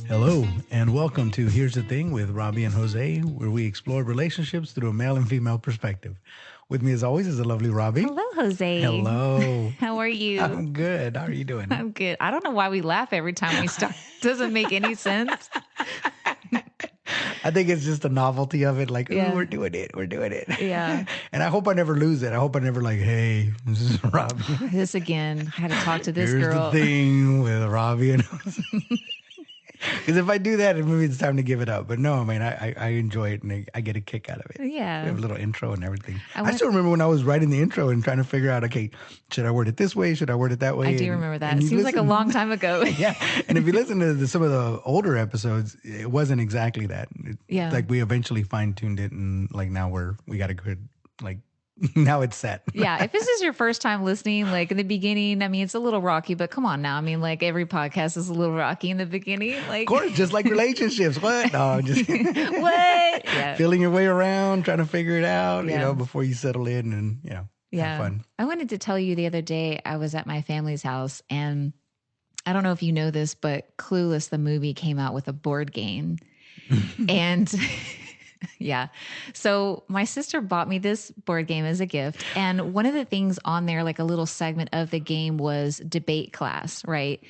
Hello, and welcome to Here's the Thing with Robbie and Jose, where we explore relationships through a male and female perspective. With me, as always, is the lovely Robbie. Hello, Jose. Hello. How are you? I'm good. How are you doing? I'm good. I don't know why we laugh every time we start. Doesn't make any sense. I think it's just the novelty of it. Like, Yeah. ooh, we're doing it. We're doing it. Yeah. And I hope I never lose it. I hope I never like, hey, this is Robbie. This again. I had to talk to this Here's girl. the thing with Robbie and because if I do that, maybe it's time to give it up. But no, I mean, I enjoy it and I get a kick out of it. Yeah. We have a little intro and everything. I went- still remember when I was writing the intro and trying to figure out, okay, should I word it this way? Should I word it that way? I do remember that. It seems like a long time ago. Yeah. And if you listen to some of the older episodes, it wasn't exactly that. Yeah. Like we eventually fine tuned it and like now we got a good, like, now it's set. Yeah. If this is your first time listening, like in the beginning, I mean, it's a little rocky, but come on now. I mean, like every podcast is a little rocky in the beginning. Like, Of course, just like relationships. What? No, just what? Yeah. feeling your way around, trying to figure it out, Yeah. before you settle in and, have fun. I wanted to tell you the other day, I was at my family's house and I don't know if you know this, but Clueless, the movie, came out with a board game. And yeah. So my sister bought me this board game as a gift. And one of the things on there, like a little segment of the game was debate class, right?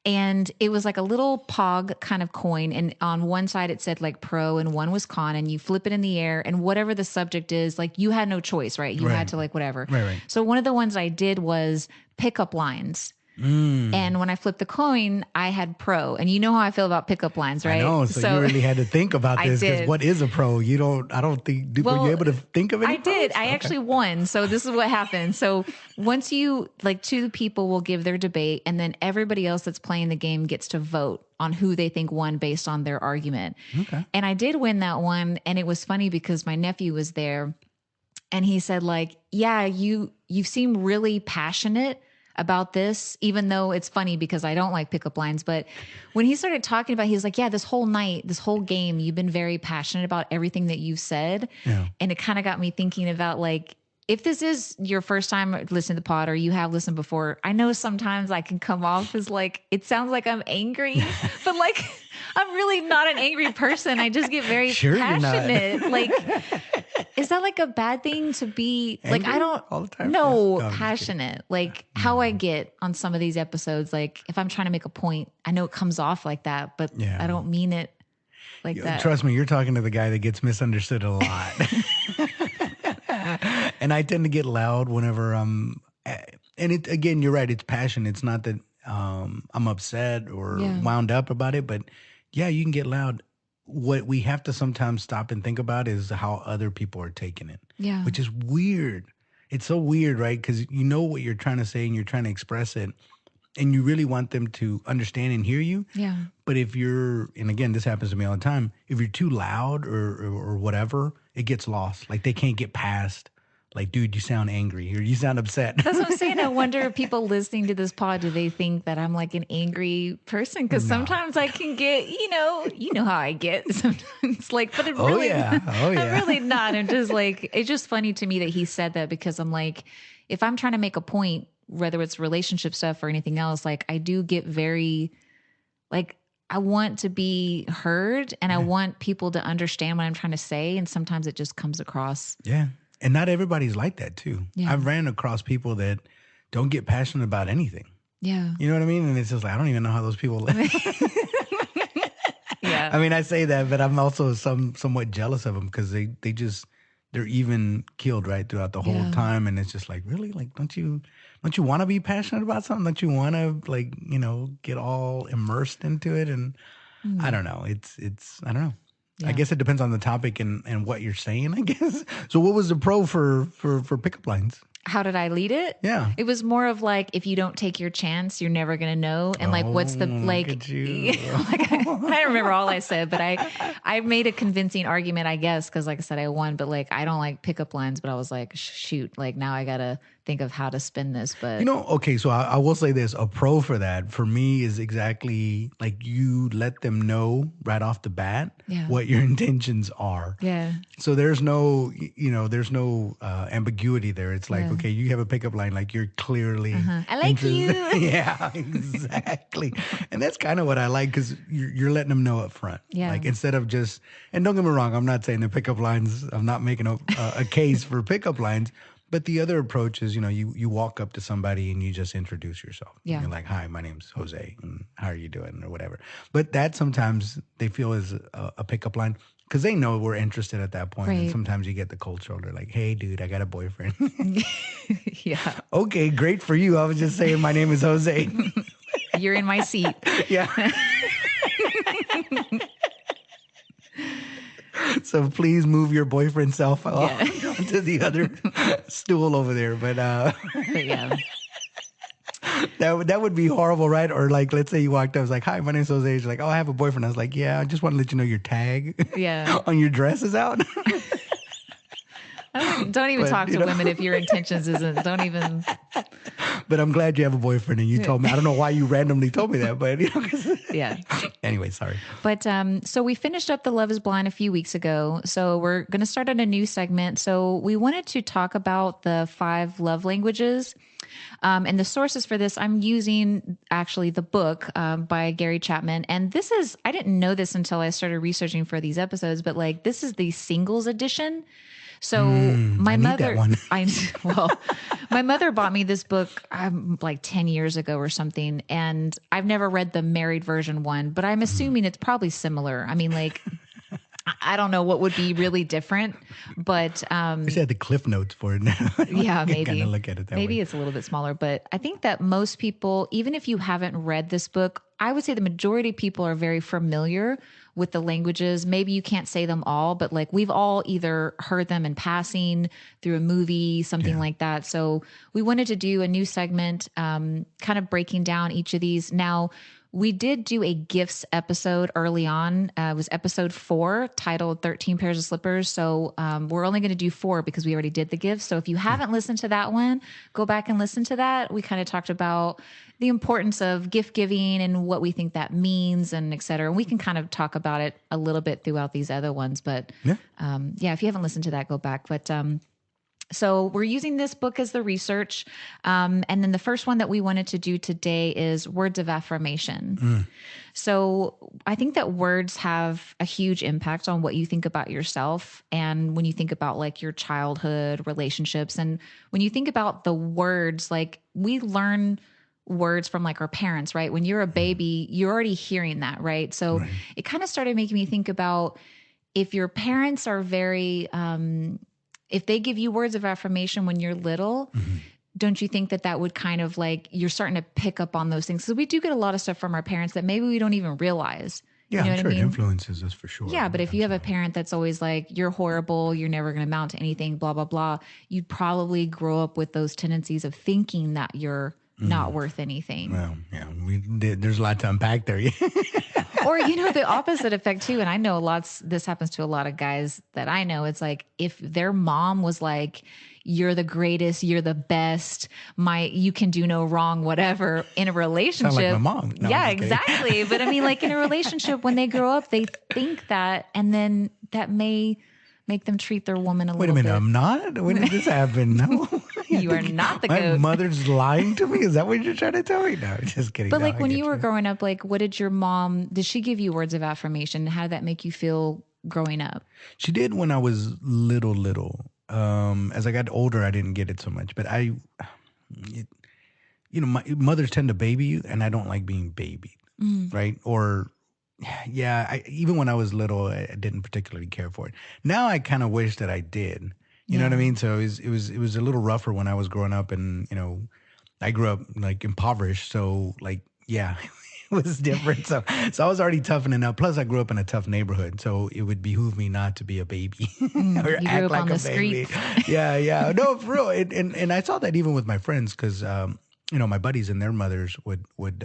And it was like a little pog kind of coin. And on one side it said like pro and one was con. And you flip it in the air and whatever the subject is, like you had no choice, right? You Right. had to like whatever. Right. So one of the ones I did was pickup lines. And when I flipped the coin, I had pro. And you know how I feel about pickup lines, right? I know. So you really had to think about I this because did. what is a pro? I don't think, were you able to think of it? I did. I actually won. So this is what happened. So once you, like, two people will give their debate and then everybody else that's playing the game gets to vote on who they think won based on their argument. Okay. And I did win that one. And it was funny because my nephew was there and he said like, yeah, you seem really passionate about this, even though it's funny because I don't like pickup lines. But when he started talking about it, he was like, yeah, this whole night, this whole game, you've been very passionate about everything that you've said. Yeah. And it kind of got me thinking about like, if this is your first time listening to the pod or you have listened before, I know sometimes I can come off as like, it sounds like I'm angry, but like, I'm really not an angry person. I just get very Sure you're not. passionate. Like, is that like a bad thing to be like, Angry I don't all the time? no, Yeah. No, I'm just passionate. Like how I get on some of these episodes, like if I'm trying to make a point, I know it comes off like that, but Yeah. I don't mean it like that. Trust me, you're talking to the guy that gets misunderstood a lot. And I tend to get loud whenever and it again, you're right, it's passion. It's not that I'm upset or Yeah. wound up about it, but yeah, you can get loud. What we have to sometimes stop and think about is how other people are taking it. Yeah. Which is weird. It's so weird, right? Because you know what you're trying to say and you're trying to express it, and you really want them to understand and hear you. Yeah. But if you're, and again, this happens to me all the time, if you're too loud or whatever, it gets lost. Like they can't get past, like, dude, you sound angry or you sound upset. That's what I'm saying. I wonder if people listening to this pod, do they think that I'm like an angry person? Because sometimes I can get, you know how I get sometimes. Like, but it Oh, really, yeah. Oh, yeah. I'm really not. I'm just like, it's just funny to me that he said that because I'm like, if I'm trying to make a point, whether it's relationship stuff or anything else, like I do get very, like, I want to be heard and I want people to understand what I'm trying to say. And sometimes it just comes across. Yeah. And not everybody's like that too. Yeah. I've ran across people that don't get passionate about anything. Yeah. You know what I mean? And it's just like, I don't even know how those people live. Yeah. I mean, I say that, but I'm also somewhat jealous of them because they're even keeled right throughout the whole Yeah. time. And it's just like, really? Like, don't you want to be passionate about something? Don't you want to like, get all immersed into it? And I don't know. It's, I don't know. I Yeah. guess it depends on the topic and what you're saying, I guess. So what was the pro for pickup lines? How did I lead it? Yeah. It was more of like, if you don't take your chance, you're never going to know. And like, what's the, like, Look at you. like I don't remember all I said, but I made a convincing argument, I guess. Cause like I said, I won, but like, I don't like pickup lines, but I was like, shoot, like now I got to think of how to spin this. But Okay, so I will say this, a pro for that for me is exactly like you let them know right off the bat Yeah. what your intentions are. yeah, So there's no, ambiguity there. It's like, Yeah. like, okay, you have a pickup line, like you're clearly I like interested. you. Yeah, exactly. And that's kind of what I like because you're letting them know up front. Yeah. Like instead of just, and don't get me wrong, I'm not saying the pickup lines, I'm not making a case for pickup lines. But the other approach is, you walk up to somebody and you just introduce yourself. Yeah. You're like, hi, my name's Jose, and how are you doing, or whatever. But that sometimes they feel is a pickup line because they know we're interested at that point. And Right. sometimes you get the cold shoulder, like, hey, dude, I got a boyfriend. Yeah. Okay, great for you. I was just saying my name is Jose. You're in my seat. Yeah. So please move your boyfriend self onto the other stool over there. But yeah. that would be horrible, right? Or like, let's say you walked up, I was like, hi, my name's Jose. You're like, oh, I have a boyfriend. I was like, yeah, I just want to let you know your tag Yeah. on your dress is out. Don't even But, talk to women if your intentions isn't. Don't even. But I'm glad you have a boyfriend and you told me. I don't know why you randomly told me that, but 'cause Yeah. Anyway, sorry. But so we finished up the Love is Blind a few weeks ago. So we're going to start on a new segment. So we wanted to talk about the 5 love languages. And the sources for this, I'm using actually the book by Gary Chapman. And this is, I didn't know this until I started researching for these episodes, but like this is the singles edition. So my I need mother, that one. my mother bought me this book like 10 years ago or something. And I've never read the married version one, but I'm assuming it's probably similar. I mean, like, I don't know what would be really different, but I just had the cliff notes for it now. yeah, maybe kind of look at it that maybe way. it's a little bit smaller, but I think that most people, even if you haven't read this book, I would say the majority of people are very familiar with the languages. Maybe you can't say them all, but like we've all either heard them in passing through a movie, something like that. So we wanted to do a new segment, kind of breaking down each of these. Now, we did do a gifts episode early on. It was episode 4 titled 13 Pairs of Slippers. So we're only going to do 4 because we already did the gifts. So if you haven't listened to that one, go back and listen to that. We kind of talked about the importance of gift giving and what we think that means and et cetera. And we can kind of talk about it a little bit throughout these other ones. But if you haven't listened to that, go back. But so we're using this book as the research. And then the first one that we wanted to do today is words of affirmation. So I think that words have a huge impact on what you think about yourself. And when you think about like your childhood relationships, and when you think about the words, like we learn words from like our parents, right? When you're a baby, you're already hearing that, right? So it kind of started making me think about if your parents are very, if they give you words of affirmation when you're little, don't you think that that would kind of like, you're starting to pick up on those things? So we do get a lot of stuff from our parents that maybe we don't even realize. Yeah, You know I'm what sure I it mean? influences us for sure. Yeah, but if you have a parent that's always like, you're horrible, you're never going to amount to anything, blah, blah, blah, you'd probably grow up with those tendencies of thinking that you're not worth anything. Well, yeah, there's a lot to unpack there. Or, you know, the opposite effect too. And I know this happens to a lot of guys that I know. It's like if their mom was like, you're the greatest, you're the best, you can do no wrong, whatever, in a relationship. Sound like my mom. No, yeah, I'm just kidding. exactly. But I mean, like in a relationship, when they grow up, they think that, and then that may make them treat their woman a Wait a little minute, bit. I'm not? When did this happen? No. You are not the My goat. mother's lying to me? Is that what you're trying to tell me? No, just kidding. But No, like I when get you were growing up, like what did your mom, did she give you words of affirmation? How did that make you feel growing up? She did when I was little. As I got older, I didn't get it so much. But my mothers tend to baby you, and I don't like being babied, right? Or, yeah, even when I was little, I didn't particularly care for it. Now I kind of wish that I did. You know what I mean? So it was a little rougher when I was growing up, and I grew up like impoverished, so like yeah. It was different. So I was already toughening up. Plus, I grew up in a tough neighborhood, so it would behoove me not to be a baby or You grew act up like on a the baby. streets. Yeah. No, for real. And I saw that even with my friends, because my buddies and their mothers would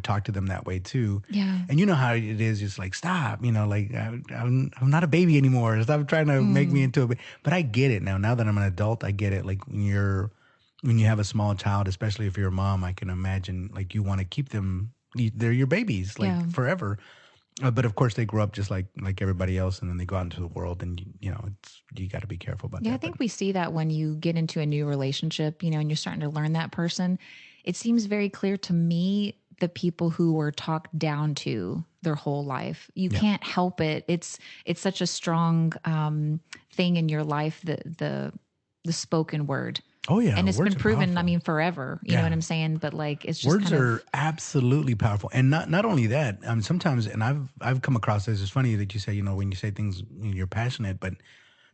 talk to them that way too. Yeah. And you know how it is, just like stop. Like I'm not a baby anymore. Stop trying to make me into a baby. But I get it now. Now that I'm an adult, I get it. Like when you have a small child, especially if you're a mom, I can imagine like you want to keep them. They're your babies, like forever. But of course, they grow up just like everybody else, and then they go out into the world, and it's you got to be careful about Yeah, I that. But think we see that when you get into a new relationship, and you're starting to learn that person. It seems very clear to me the people who were talked down to their whole life. You yeah, can't help it. It's such a strong thing in your life, the spoken word. oh yeah, And it's been words are proven, I powerful. mean, forever. You know what Yeah, I'm saying? But like it's just words kind of are absolutely powerful, and not only that. Sometimes, and I've come across this. It's funny that you say when you say things you're passionate, but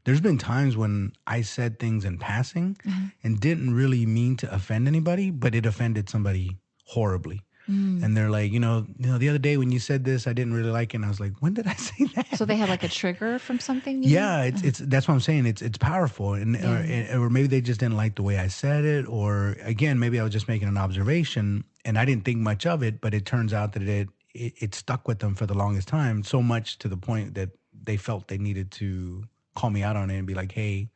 there's been times when I said things in passing and didn't really mean to offend anybody, but it offended somebody horribly. mm. And they're like, the other day when you said this, I didn't really like it. And I was like, when did I say that? So they had like a trigger from something, you mean? Yeah, it's that's what I'm saying. It's powerful, and Yeah. or maybe they just didn't like the way I said it, or again, maybe I was just making an observation and I didn't think much of it, but it turns out that it stuck with them for the longest time, so much to the point that they felt they needed to call me out on it and be like, "Hey,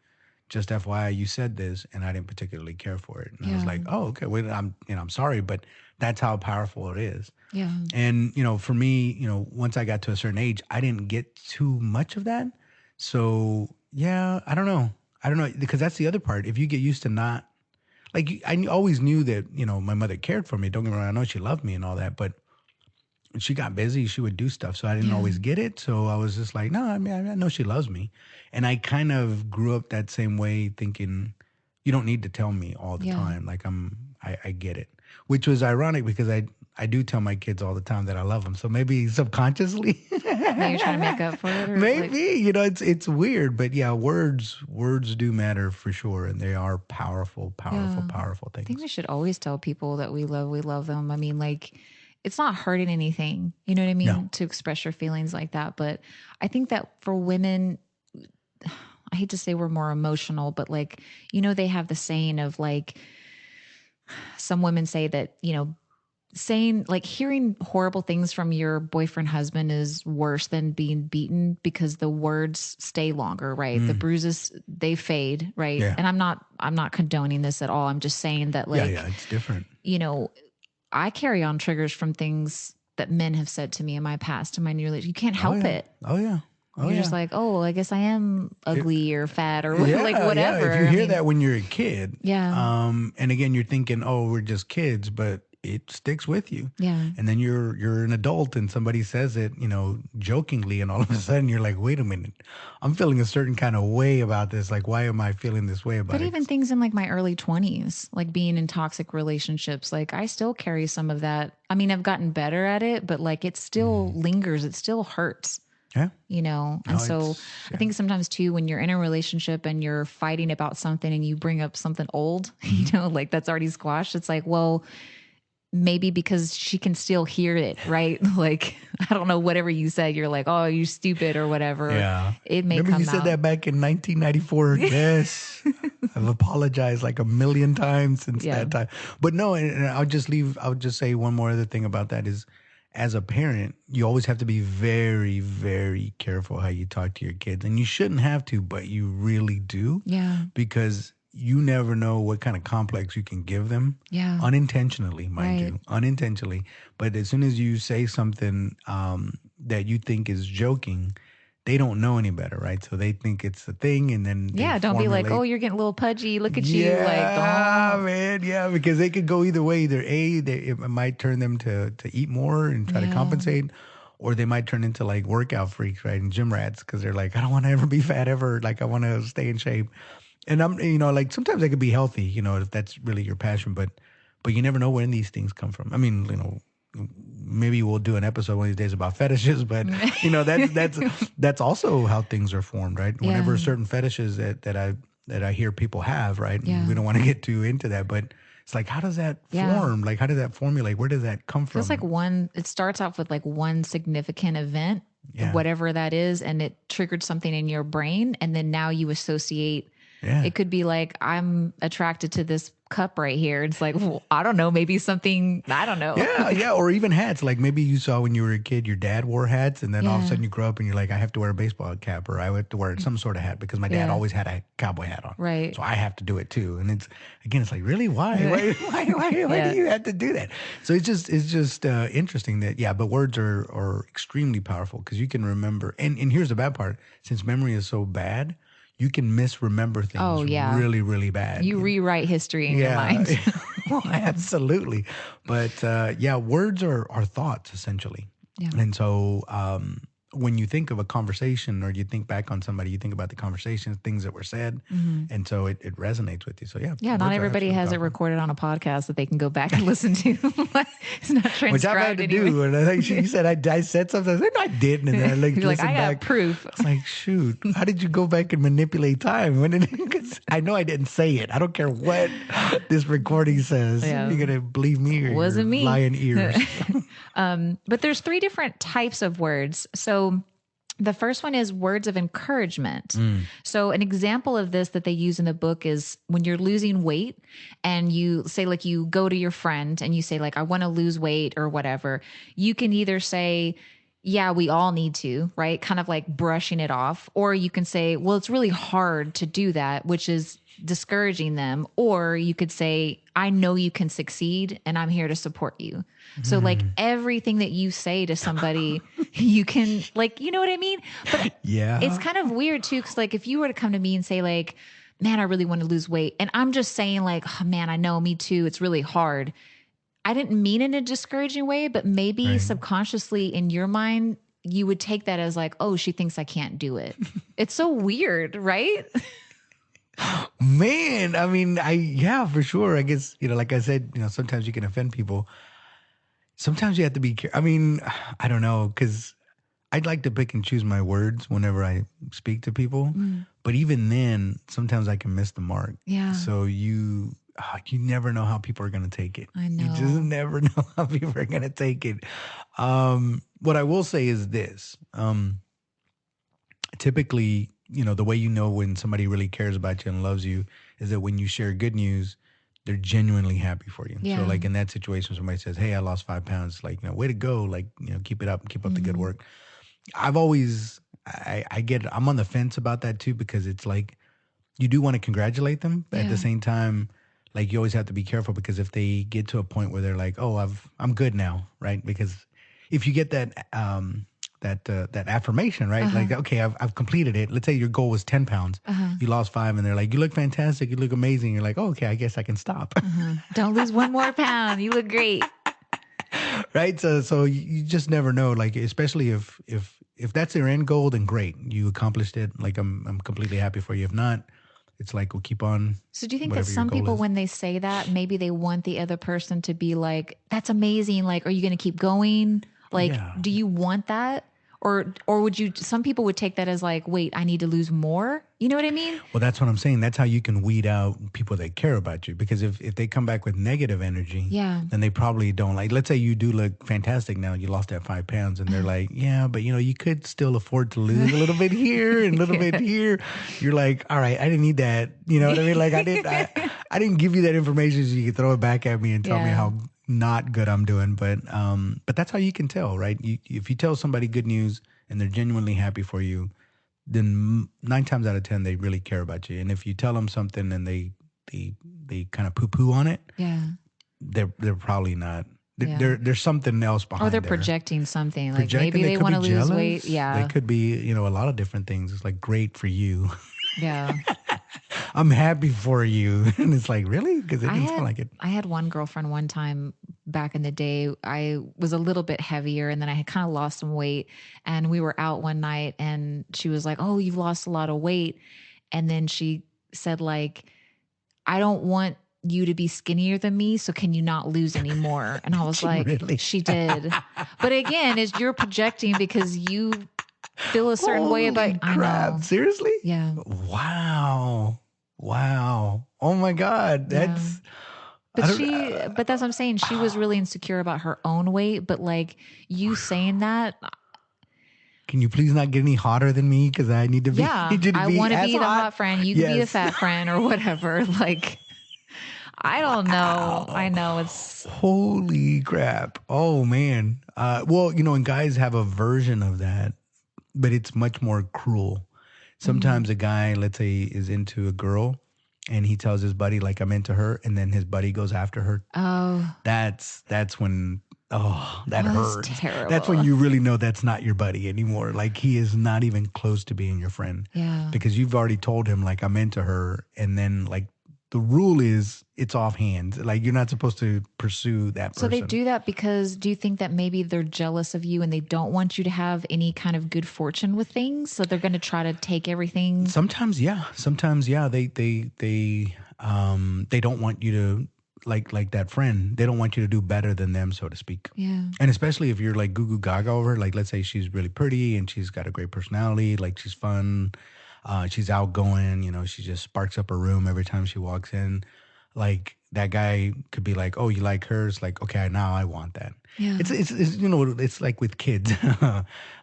just FYI, you said this, and I didn't particularly care for it." And I was Yeah. like, "Oh, okay. Well, I'm sorry, but that's how powerful it is." Yeah. And, for me, once I got to a certain age, I didn't get too much of that. So, yeah, I don't know. I don't know because that's the other part. If you get used to not like I always knew that, my mother cared for me. Don't get me wrong, I know she loved me and all that, but she got busy, she would do stuff, so I didn't Yeah. always get it. So I was just like, no, I mean, I know she loves me, and I kind of grew up that same way, thinking you don't need to tell me all the Yeah. time. Like I get it, which was ironic because I do tell my kids all the time that I love them. So maybe subconsciously, Maybe you're trying to make up for it or like maybe it's weird, but yeah, words do matter for sure, and they are powerful, powerful, yeah. powerful I think things. we should always tell people that we love them. I mean, like, it's not hurting anything, you know what I No, mean, to express your feelings like that. But I think that for women, I hate to say we're more emotional, but like, they have the saying of like, some women say that, saying like hearing horrible things from your boyfriend husband is worse than being beaten because the words stay longer, right? The mm, bruises, they fade, right? yeah, And I'm not condoning this at all. I'm just saying that yeah, like, yeah, it's different. you know, I carry on triggers from things that men have said to me in my past, in my new relationship. You can't Oh help yeah, it. oh yeah, oh You're just yeah. like, oh, well, I guess I am It, ugly or fat or like yeah, yeah. If you whatever. I hear mean, that when you're a kid, yeah, and again you're thinking, "Oh, we're just kids," but it sticks with you. yeah. And then you're an adult, and somebody says it, jokingly, and all of a sudden you're like, "Wait a minute, I'm feeling a certain kind of way about this. Like, why am I feeling this way But about it?" even things in like my early 20s, like being in toxic relationships, like I still carry some of that. I mean, I've gotten better at it, but like it still Mm, lingers. It still hurts, yeah. And No, so it's I yeah. think sometimes too, when you're in a relationship and you're fighting about something and you bring up something old, Hmm. like that's already squashed, it's like, well, maybe because she can still hear it, right? Like, I don't know, whatever you said, you're like, oh, you stupid or whatever. Yeah. It may Remember you come said out. that back in 1994? Yes. I've apologized like a million times since Yeah. that time. But no, and I'll just say one more other thing about that is as a parent, you always have to be very, very careful how you talk to your kids. And you shouldn't have to, but you really do Yeah. because you never know what kind of complex you can give them Yeah. unintentionally, mind Right. you, unintentionally. But as soon as you say something that you think is joking, they don't know any better, right? So they think it's a thing, and then they Yeah, don't be like, "Oh, formulate. you're getting a little pudgy. Look at you." Like, Yeah, don't. man, yeah, because they could go either way. Either it might turn them to eat more and try to Yeah. compensate, or they might turn into like workout freaks, right, and gym rats because they're like, I don't want to ever be fat ever. Like I want to stay in shape. And I'm, like sometimes they could be healthy, if that's really your passion, but you never know when these things come from. I mean, maybe we'll do an episode one of these days about fetishes, but that's also how things are formed, right? Yeah. Whenever certain fetishes that I hear people have, right? And Yeah. we don't want to get too into that, but it's like, how does that Yeah. form? Like, how does that formulate? Where does that come Feels like from? it starts off with like one significant event, Yeah, whatever that is, and it triggered something in your brain. And then now you associate Yeah. It could be like, I'm attracted to this cup right here. It's like, well, I don't know, maybe something, I don't know. Yeah, yeah, or even hats. Like maybe you saw when you were a kid, your dad wore hats, and then all of a Yeah. sudden you grow up and you're like, I have to wear a baseball cap, or I have to wear some sort of hat because my dad Yeah. always had a cowboy hat on, Right. so I have to do it too. And it's again, it's like, really, why, why Yeah. do you have to do that? So it's just interesting that but words are extremely powerful because you can remember. And here's the bad part: since memory is so bad, you can misremember Oh, things yeah. really, really bad. You rewrite history in your Yeah, mind. well, absolutely. But words are thoughts essentially. Yeah. And so when you think of a conversation or you think back on somebody, you think about the conversations, things that were said. And so it resonates with you. So Yeah, not words are everybody absolutely has it powerful. recorded on a podcast that they can go back and listen to. It's not transcribed Which I've had to anyway. do. And I think she said I said something. I said, no, I didn't. And then I You're like, I listened got back. proof. It's like, shoot, how did you go back and manipulate time? Because I know I didn't say it. I don't care what this recording says. Yeah. You're going to believe me or Wasn't your me. lying ears. But there's 3 different types of words. So the first one is words of encouragement. So an example of this that they use in the book is when you're losing weight and you say, like, you go to your friend and you say, like, I want to lose weight or whatever. You can either say, yeah, we all need to, right? Kind of like brushing it off. Or you can say, well, it's really hard to do that, which is discouraging them. Or you could say, I know you can succeed and I'm here to support you. So like everything that you say to somebody, you can, like, you know what I mean? But Yeah. it's kind of weird too. Cause like if you were to come to me and say, like, man, I really want to lose weight. And I'm just saying, like, oh man, I know, me too. It's really hard. I didn't mean it in a discouraging way, but maybe Right. subconsciously in your mind, you would take that as like, oh, she thinks I can't do it. It's so weird, right? Man, I mean, for sure. I guess, like I said, sometimes you can offend people. Sometimes you have to be careful. I mean, I don't know, because I'd like to pick and choose my words whenever I speak to people. But even then, sometimes I can miss the mark. Yeah. So you never know how people are going to take it. I know. You just never know how people are going to take it. What I will say is this. Typically, the way you know when somebody really cares about you and loves you is that when you share good news, they're genuinely happy for you. Yeah. So like in that situation, somebody says, hey, I lost 5 pounds. Like, way to go. Like, keep it up, keep up the good work. I've always, I get it. I'm on the fence about that too, because it's like, you do want to congratulate them, but at the same time, like, you always have to be careful, because if they get to a point where they're like, oh, I'm good now. Right. Because if you get that, that affirmation, right? Like, okay, I've completed it. Let's say your goal was 10 pounds. You lost 5 and they're like, you look fantastic. You look amazing. You're like, oh, okay, I guess I can stop. Don't lose 1 more pound. You look great. Right. So you just never know. Like, especially if that's their end goal, then great. You accomplished it. Like, I'm completely happy for you. If not, it's like, we'll keep on. So do you think that whatever your some goal people, is. when they say that, maybe they want the other person to be like, that's amazing. Like, are you going to keep going? Like, Yeah. do you want that? Or would you, some people would take that as like, wait, I need to lose more. You know what I mean? Well, that's what I'm saying. That's how you can weed out people that care about you. Because if they come back with negative energy, Yeah. then they probably don't like. Let's say you do look fantastic now. You lost that 5 pounds, and they're like, yeah, but you could still afford to lose a little bit here and a little bit here. You're like, all right, I didn't need that. You know what I mean? Like, I didn't give you that information so you could throw it back at me and tell me Yeah. how not good I'm doing. But that's how you can tell, right? If you tell somebody good news and they're genuinely happy for you, then 9 times out of 10 they really care about you. And if you tell them something and they kind of poo poo on it, Yeah. they're probably not. Yeah. There's something else behind. Or they're there. projecting something. Like Projecting, maybe they could want to be lose jealous. weight. Yeah. They could be, a lot of different things. It's like, great for you. Yeah. I'm happy for you. And it's like, really? Because it didn't sound like it. I had one girlfriend one time back in the day. I was a little bit heavier and then I had kind of lost some weight. And we were out one night and she was like, oh, you've lost a lot of weight. And then she said, like, I don't want you to be skinnier than me. So can you not lose any more? And I was like, really? she did. But again, is you're projecting because you feel a certain way about, Holy crap. I know. Seriously? Yeah. Wow. Oh my God. That's, But but that's what I'm saying. She was really insecure about her own weight, but like you saying that, can you please not get any hotter than me? Because I need to be, Yeah, need you to I be want to as be the hot. hot friend. You could be the Yes. fat friend or whatever. Like, I don't know. I Wow. know it's, Holy crap. Oh, man. Well, and guys have a version of that, but it's much more cruel. mhm. Sometimes a guy, let's say, is into a girl and he tells his buddy, like, I'm into her. And then his buddy goes after her. Oh, That's when, oh, that that's hurts. That's when terrible. you really know that's not your buddy anymore. Like, he is not even close to being your friend Yeah. because you've already told him, like, I'm into her. And then, like, the rule is it's off hands. Like, you're not supposed to pursue that So they person. do that because do you think that maybe they're jealous of you and they don't want you to have any kind of good fortune with things? So they're going to try to take everything. Sometimes, yeah. Sometimes, yeah. They don't want you to like that friend. They don't want you to do better than them, so to speak. Yeah. And especially if you're like goo goo gaga over her, like let's say she's really pretty and she's got a great personality, like she's fun, she's outgoing. She just sparks up her room every time she walks in. Like that guy could be like, "Oh, you like her?" It's like, okay, now I want that. Yeah. It's like with kids.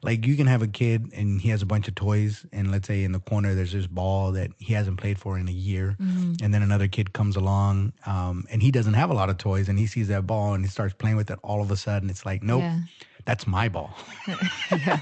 Like you can have a kid and he has a bunch of toys, and let's say in the corner there's this ball that he hasn't played for in a year, Mhm. and then another kid comes along, and he doesn't have a lot of toys, and he sees that ball and he starts playing with it. All of a sudden, it's like, nope, Yeah. that's my ball. Yeah.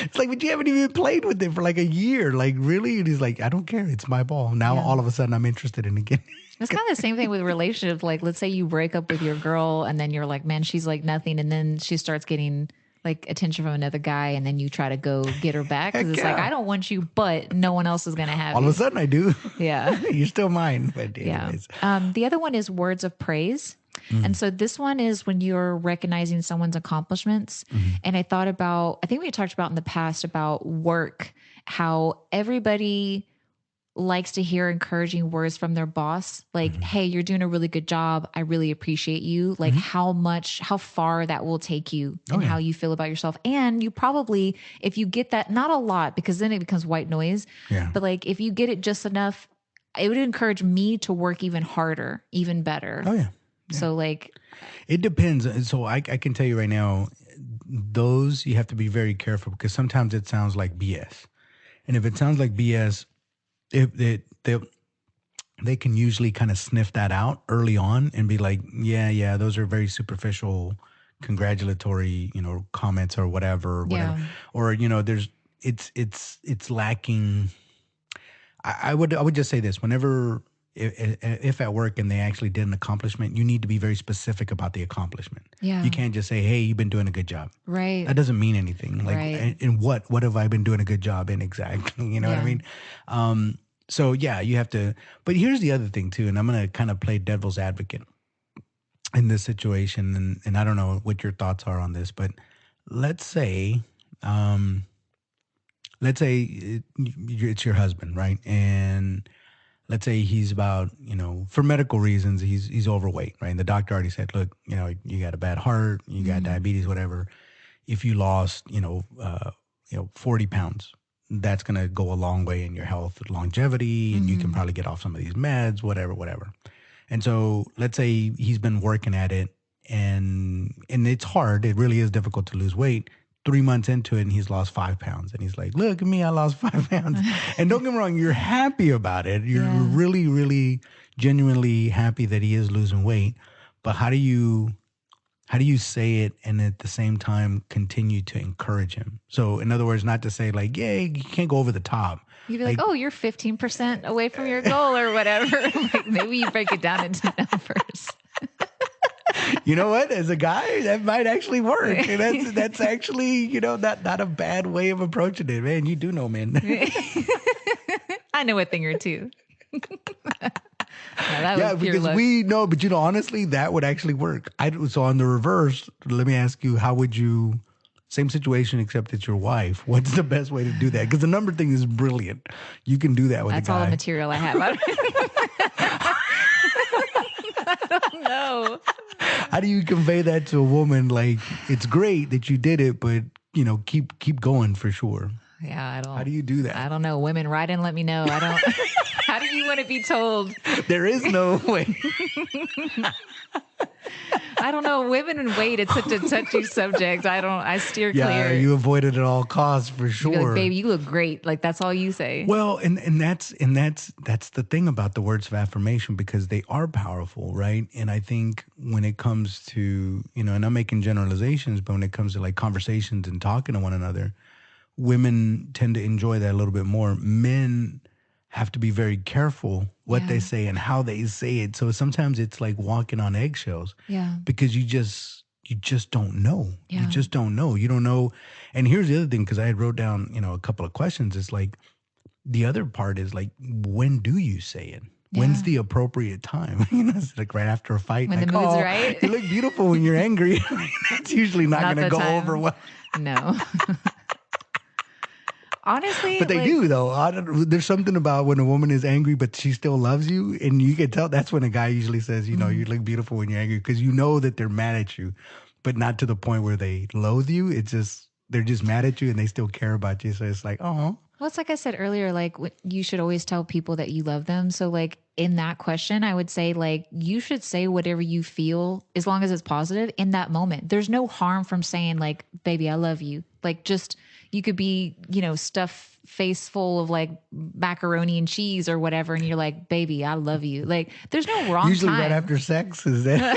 It's like, but you haven't even played with it for like a year. Like, really? And he's like, I don't care. It's my ball. Now Yeah. all of a sudden I'm interested in it again. It's kind of the same thing with relationships. Like, let's say you break up with your girl and then you're like, man, she's like nothing. And then she starts getting like attention from another guy. And then you try to go get her back because Heck it's like, yeah. I don't want you, but no one else is going to have All of a you. sudden I do. Yeah. You're still mine. But Yeah. anyways. The other one is words of praise. And so this one is when you're recognizing someone's accomplishments. And I think we talked about in the past about work, how everybody likes to hear encouraging words from their boss. Like, hey, you're doing a really good job. I really appreciate you. Like how far that will take you Oh, and yeah. how you feel about yourself. And you probably, if you get that, not a lot, because then it becomes white noise, Yeah. but like if you get it just enough, it would encourage me to work even harder, even better. Oh, yeah. So like, It depends. And so I can tell you right now, those you have to be very careful because sometimes it sounds like BS. And if it sounds like BS, they can usually kind of sniff that out early on and be like, yeah, those are very superficial congratulatory, comments or whatever. yeah, Or, there's it's lacking. I would just say this: whenever if at work and they actually did an accomplishment, you need to be very specific about the accomplishment. yeah, You can't just say, "Hey, you've been doing a good job." right, That doesn't mean anything. Like, right, in what have I been doing a good job in exactly? You know what I yeah, mean? So yeah, you have to. But here's the other thing too, and I'm gonna kind of play devil's advocate in this situation, and I don't know what your thoughts are on this, but let's say, um, it's your husband, right? And let's say he's about, for medical reasons, he's overweight, right? And the doctor already said, look, you got a bad heart, you got diabetes, whatever. If you lost, 40 pounds, that's going to go a long way in your health, longevity, and you can probably get off some of these meds, whatever. And so let's say he's been working at it and it's hard. It really is difficult to lose weight. 3 months into it and he's lost 5 pounds. And he's like, look at me, I lost 5 pounds. And don't get me wrong, you're happy about it. You're Yeah. really, really genuinely happy that he is losing weight. But how do you say it and at the same time continue to encourage him? So in other words, not to say like, yay, you can't go over the top. You'd be like, oh, you're 15% away from your goal or whatever. Like maybe you break it down into numbers. You know what? As a guy, that might actually work. And that's actually, not a bad way of approaching it. Man, you do know men. I know a thing or two. Yeah, because we know, but honestly, that would actually work. So on the reverse, let me ask you, how would you, same situation except it's your wife, what's the best way to do that? Because the number thing is brilliant. You can do that with That's a guy. all the material I have. I don't know. How do you convey that to a woman? Like, it's great that you did it, but keep going for sure. Yeah, I don't. How do you do that? I don't know. Women, write in, let me know. I don't. How do you want to be told? There is no way. I don't know. Women and weight, it's such a touchy subject. I steer Yeah, clear. you avoid it at all costs for You'd be like, sure. baby, you look great. Like, that's all you say. Well, that's the thing about the words of affirmation, because they are powerful, right? And I think when it comes to, and I'm making generalizations, but when it comes to like conversations and talking to one another, women tend to enjoy that a little bit more. Men have to be very careful what they Yeah. say and how they say it. So sometimes it's like walking on eggshells Yeah. because you just don't know. You Yeah. just don't know. You don't know. And here's the other thing, because I had wrote down, a couple of questions. It's like the other part is like, when do you say it? When's Yeah. the appropriate time? It's like right after a fight, When the like, mood's oh, right. you look beautiful when you're angry. That's usually not going to the go time. over well. No. Honestly, But they like, do though. There's something about when a woman is angry, but she still loves you, and you can tell. That's when a guy usually says, you look beautiful when you're angry, because you know that they're mad at you, but not to the point where they loathe you. It's just they're just mad at you, and they still care about you. So it's like, oh, well, it's like I said earlier, like you should always tell people that you love them. So, like in that question, I would say, like, you should say whatever you feel as long as it's positive in that moment. There's no harm from saying, like, baby, I love you. Like, just you could be, stuff face full of like macaroni and cheese or whatever. And you're like, baby, I love you. Like, there's no wrong usually time. right after sex is that.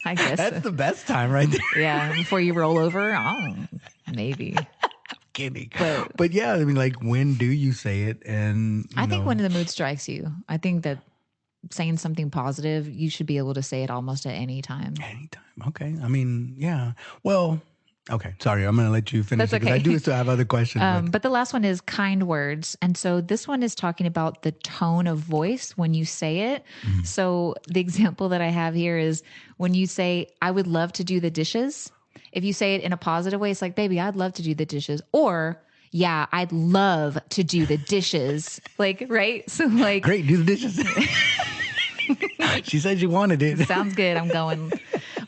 I guess That's the best time right there. Yeah. Before you roll over. Oh, maybe. Kidding. But yeah, I mean, like, when do you say it? And I think when the mood strikes you, I think that saying something positive, you should be able to say it almost at any time. Anytime. Okay. I mean, yeah. Well, okay. Sorry, I'm going to let you finish That's because I okay. do still have other questions. But the last one is kind words. And so this one is talking about the tone of voice when you say it. So the example that I have here is when you say, I would love to do the dishes. If you say it in a positive way, it's like, baby, I'd love to do the dishes. Or, yeah, I'd love to do the dishes. Like, right? So like, great, do the dishes. She said she wanted it. Sounds good. I'm going.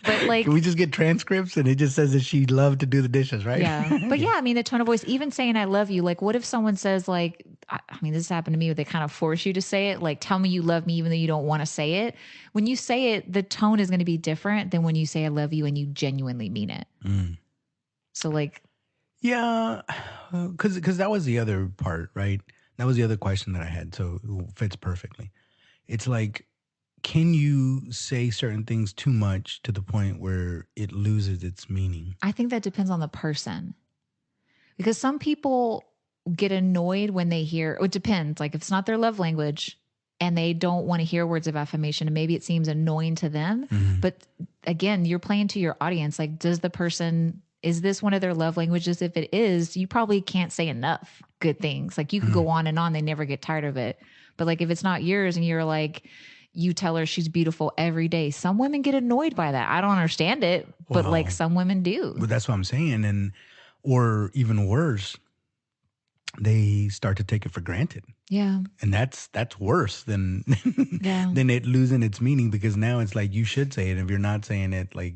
But like, can we just get transcripts and it just says that she loved to do the dishes, right? Yeah. But yeah, I mean, the tone of voice, even saying I love you, like, what if someone says, like, I mean, this happened to me where they kind of force you to say it, like, tell me you love me, even though you don't want to say it. When you say it, the tone is going to be different than when you say I love you and you genuinely mean it. So, like, yeah, because that was the other part, right? That was the other question that I had. So it fits perfectly. It's like, can you say certain things too much to the point where it loses its meaning? I think that depends on the person because some people get annoyed when they hear, it depends. Like, if it's not their love language and they don't want to hear words of affirmation, and maybe it seems annoying to them. But again, you're playing to your audience. Like, is this one of their love languages? If it is, you probably can't say enough good things. Like, you could go on and on. They never get tired of it. But like, if it's not yours and you're like, you tell her she's beautiful every day. Some women get annoyed by that. I don't understand it, but like some women do. But that's what I'm saying. Or even worse, they start to take it for granted. Yeah. And that's worse than Yeah. than it losing its meaning, because now it's like you should say it. If you're not saying it, like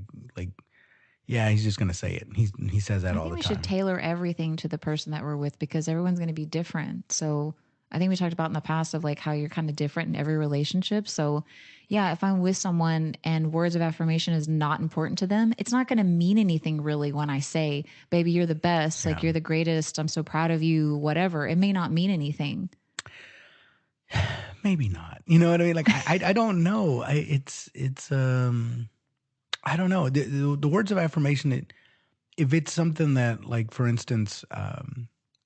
yeah, he's just gonna say it. He says that all the time. I think we should tailor everything to the person that we're with because everyone's going to be different. So I think we talked about in the past of like how you're kind of different in every relationship. So yeah, if I'm with someone and words of affirmation is not important to them, it's not going to mean anything really when I say, baby, you're the best, like you're the greatest, I'm so proud of you, whatever. It may not mean anything. Maybe not. You know what I mean? Like I don't know. I don't know. The words of affirmation, if it's something that, like, for instance,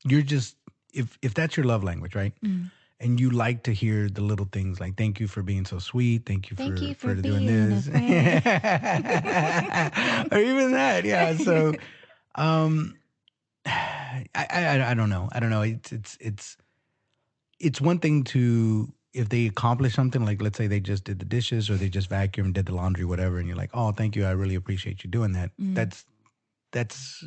you're just, if that's your love language, right? And you like to hear the little things like, thank you for being so sweet. Thank you for doing this. Or even that. Yeah. So, I don't know. I don't know. It's one thing to, if they accomplish something, like let's say they just did the dishes or they just vacuumed, did the laundry, whatever, and you're like, oh, thank you, I really appreciate you doing that. That's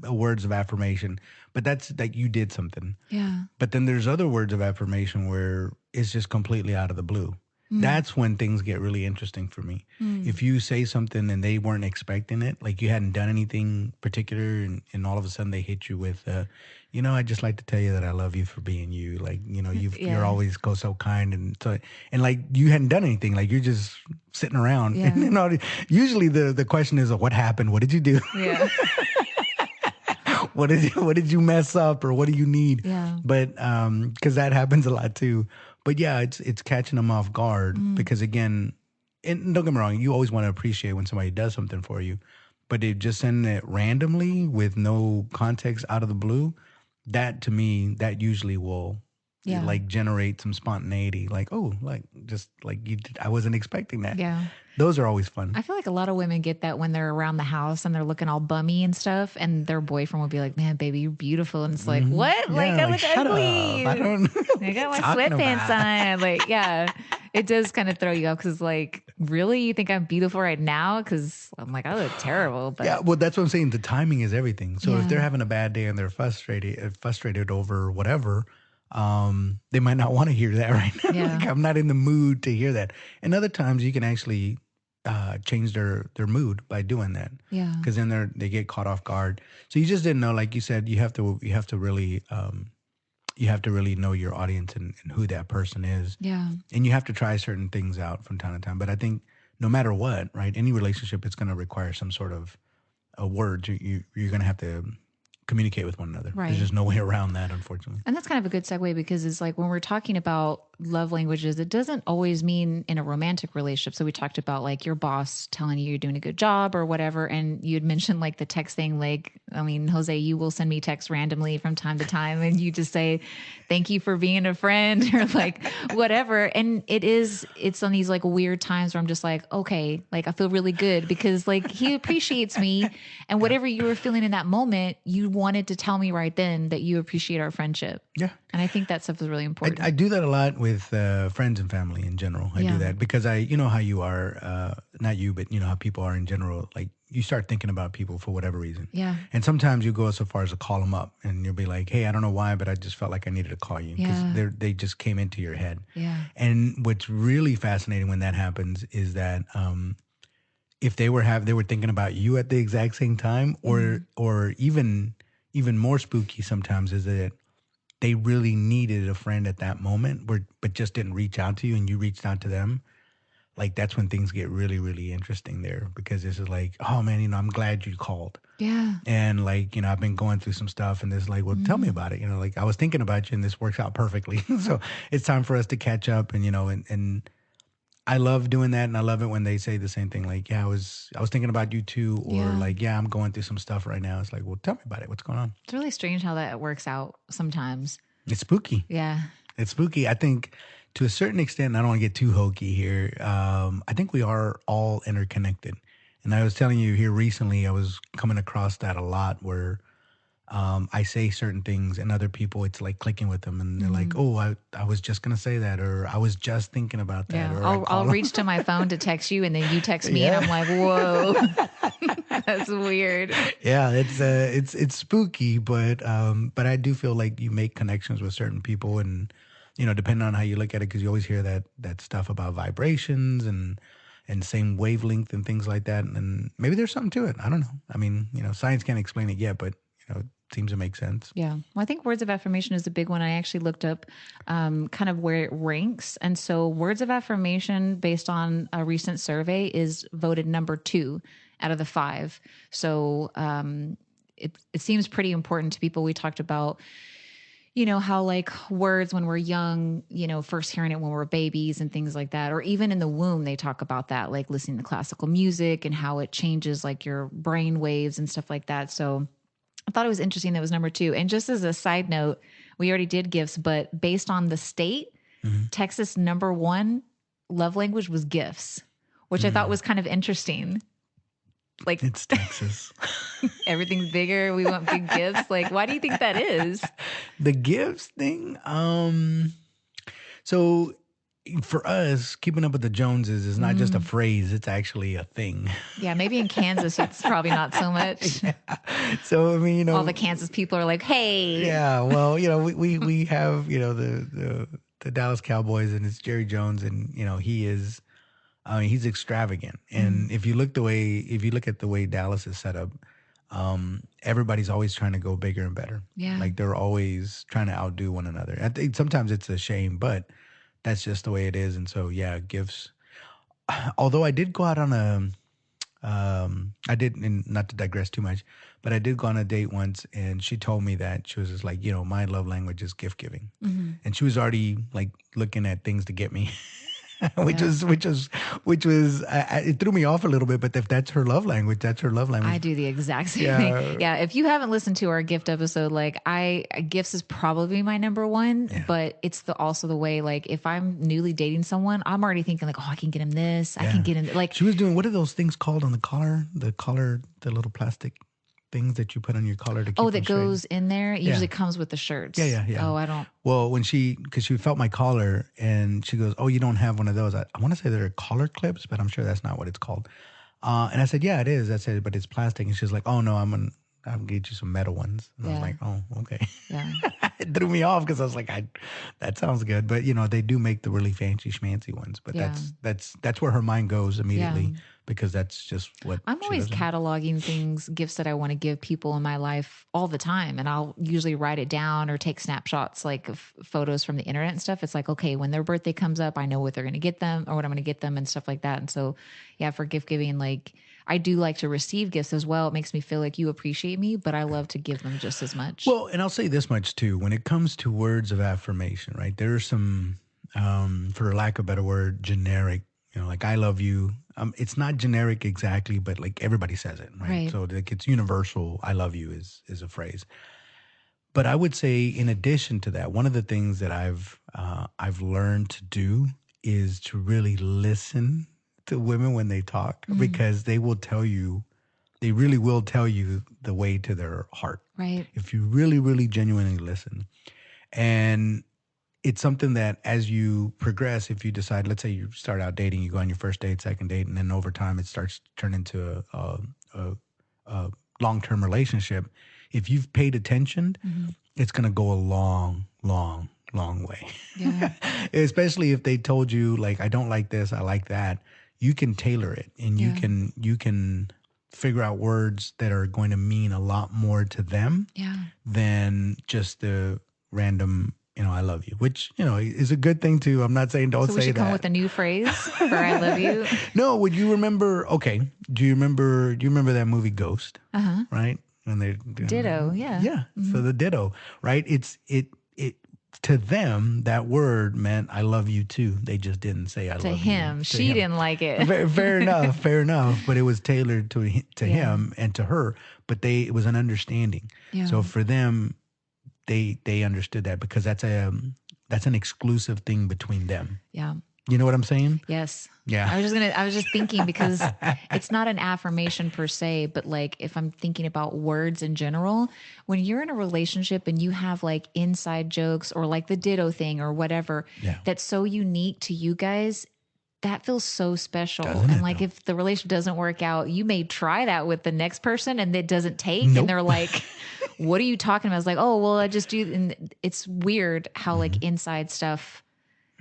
words of affirmation, but that's like you did something. Yeah. But then there's other words of affirmation where it's just completely out of the blue. That's when things get really interesting for me. If you say something and they weren't expecting it, like you hadn't done anything particular, and all of a sudden they hit you with, I'd just like to tell you that I love you for being you. Like, you're Yeah. always so kind, and like you hadn't done anything. Like you're just sitting around, Yeah. and usually the question is, what happened? What did you do? Yeah. What did you mess up, or what do you need? Yeah. But because that happens a lot too. But yeah, it's catching them off guard because again, and don't get me wrong, you always want to appreciate when somebody does something for you, but they just send it randomly with no context out of the blue. That to me, that usually will Yeah. like generate some spontaneity. Like, oh, like just like I wasn't expecting that. Yeah. Those are always fun. I feel like a lot of women get that when they're around the house and they're looking all bummy and stuff, and their boyfriend will be like, "Man, baby, you're beautiful," and it's like, "What? Like Yeah, I like look shut ugly. up. I don't know I what got my you're talking sweatpants about. on." Like, yeah, it does kind of throw you off because, like, really, you think I'm beautiful right now? Because I'm like, I look terrible, Yeah, but well, that's what I'm saying. The timing is everything. So if yeah, they're having a bad day and they're frustrated over whatever, they might not want to hear that right now. yeah, Like I'm not in the mood to hear that. And other times you can actually change their mood by doing that, yeah, because then they get caught off guard. So you just didn't know, like you said, you have to really know your audience and who that person is, yeah, and you have to try certain things out from time to time. But I think no matter what, right, any relationship, it's going to require some sort of a word. You're going to have to communicate with one another. There's right. just no way around that, unfortunately. And that's kind of a good segue because it's like when we're talking about love languages, it doesn't always mean in a romantic relationship. So we talked about like your boss telling you you're doing a good job or whatever. And you had mentioned like the text thing, like, I mean, Jose, you will send me texts randomly from time to time and you just say, thank you for being a friend or like whatever. And it's on these like weird times where I'm just like, okay, like I feel really good because like he appreciates me and Yeah. whatever you were feeling in that moment, you wanted to tell me right then that you appreciate our friendship. Yeah. And I think that stuff is really important. I do that a lot with friends and family in general. I do Yeah. that because you know how you are, not you, but you know how people are in general. Like you start thinking about people for whatever reason. Yeah. And sometimes you go so far as to call them up and you'll be like, hey, I don't know why, but I just felt like I needed to call you because Yeah. they just came into your head. Yeah. And what's really fascinating when that happens is that if they were thinking about you at the exact same time, or even more spooky sometimes is that they really needed a friend at that moment, but just didn't reach out to you, and you reached out to them. Like that's when things get really, really interesting there because this is like, oh man, I'm glad you called. Yeah. And like, I've been going through some stuff and this like, well, tell me about it. Like I was thinking about you and this works out perfectly. So it's time for us to catch up and, and I love doing that. And I love it when they say the same thing. Like, yeah, I was thinking about you too. Or Yeah. like, yeah, I'm going through some stuff right now. It's like, well, tell me about it. What's going on? It's really strange how that works out sometimes. It's spooky. Yeah. It's spooky. I think to a certain extent, I don't want to get too hokey here. I think we are all interconnected. And I was telling you here recently, I was coming across that a lot where I say certain things and other people, it's like clicking with them. And they're like, oh, I was just going to say that, or I was just thinking about that. Yeah. Or I'll reach to my phone to text you and then you text me and Yeah. I'm like, whoa, that's weird. Yeah, it's spooky, but I do feel like you make connections with certain people, and depending on how you look at it, because you always hear that stuff about vibrations and same wavelength and things like that, and maybe there's something to it. I don't know. I mean, science can't explain it yet, but it seems to make sense. Yeah. Well, I think words of affirmation is a big one. I actually looked up kind of where it ranks. And so words of affirmation based on a recent survey is voted number 2 out of the 5. So it seems pretty important to people. We talked about, how like words when we're young, first hearing it when we're babies and things like that, or even in the womb, they talk about that, like listening to classical music and how it changes like your brain waves and stuff like that. So I thought it was interesting that it was number 2. And just as a side note, we already did gifts, but based on the state, Texas number 1 love language was gifts, which I thought was kind of interesting. Like It's Texas. everything's bigger. We want big gifts. Like, why do you think that is? The gifts thing. So for us, keeping up with the Joneses is not just a phrase; it's actually a thing. Yeah, maybe in Kansas, it's probably not so much. So I mean, All the Kansas people are like, hey. yeah. Well, we have the the Dallas Cowboys, and it's Jerry Jones, and he is. I mean, he's extravagant, and if you look at the way Dallas is set up, everybody's always trying to go bigger and better. Yeah. Like they're always trying to outdo one another. I think sometimes it's a shame, but that's just the way it is. And so, yeah, gifts. Although I did go out on I did, and not to digress too much, but I did go on a date once, and she told me that she was just like, my love language is gift giving, and she was already like looking at things to get me. which was it threw me off a little bit, but if that's her love language, that's her love language. I do the exact same thing. Yeah. If you haven't listened to our gift episode, like gifts is probably my number one, but it's also the way, like if I'm newly dating someone, I'm already thinking like, oh, I can get him this. I can get him like, she was doing, what are those things called on the collar, the little plastic things that you put on your collar to keep that goes straight in there. It usually comes with the shirts. Yeah. Oh, I don't. Well, because she felt my collar and she goes, oh, you don't have one of those. I want to say they're collar clips, but I'm sure that's not what it's called. And I said, yeah, it is. I said, but it's plastic. And she's like, oh no, I'll get you some metal ones. And I was like, oh, okay. Yeah. It threw me off because I was like, that sounds good. But they do make the really fancy schmancy ones. But that's where her mind goes immediately, because that's just what I'm always cataloging gifts that I want to give people in my life all the time. And I'll usually write it down or take snapshots, like photos from the internet and stuff. It's like, okay, when their birthday comes up, I know what they're going to get them or what I'm going to get them and stuff like that. And so, yeah, for gift giving, like I do like to receive gifts as well. It makes me feel like you appreciate me, but I love to give them just as much. Well, and I'll say this much too. When it comes to words of affirmation, right, there are some, for lack of a better word, generic, like I love you. It's not generic exactly, but like everybody says it, right? So like it's universal. I love you is a phrase. But I would say, in addition to that, one of the things that I've learned to do is to really listen to women when they talk, because they really will tell you the way to their heart. Right. If you really, really genuinely listen. And it's something that as you progress, if you decide, let's say you start out dating, you go on your first date, second date, and then over time it starts to turn into a long-term relationship. If you've paid attention, it's going to go a long, long, long way. Yeah. Especially if they told you, like, I don't like this, I like that. You can tailor it, and you can figure out words that are going to mean a lot more to them than just the random, I love you, which, is a good thing too. I'm not saying don't say that. So we should come with a new phrase for I love you. No, would you remember? Okay. Do you remember that movie Ghost? Right? When they ditto. Yeah. Yeah. So the ditto, right? It to them, that word meant I love you too. They just didn't say I love you. To him. She didn't like it. Fair enough. Fair enough. But it was tailored to him and to her. But it was an understanding. Yeah. So for them, they understood that, because that's an exclusive thing between them. Yeah. You know what I'm saying? Yes. Yeah. I was just thinking, because it's not an affirmation per se, but like if I'm thinking about words in general, when you're in a relationship and you have like inside jokes or like the ditto thing or whatever, that's so unique to you guys, that feels so special. And like if the relationship doesn't work out, you may try that with the next person and it doesn't take. Nope. And they're like, what are you talking about? It's like, oh, well, I just do. And it's weird how like inside stuff,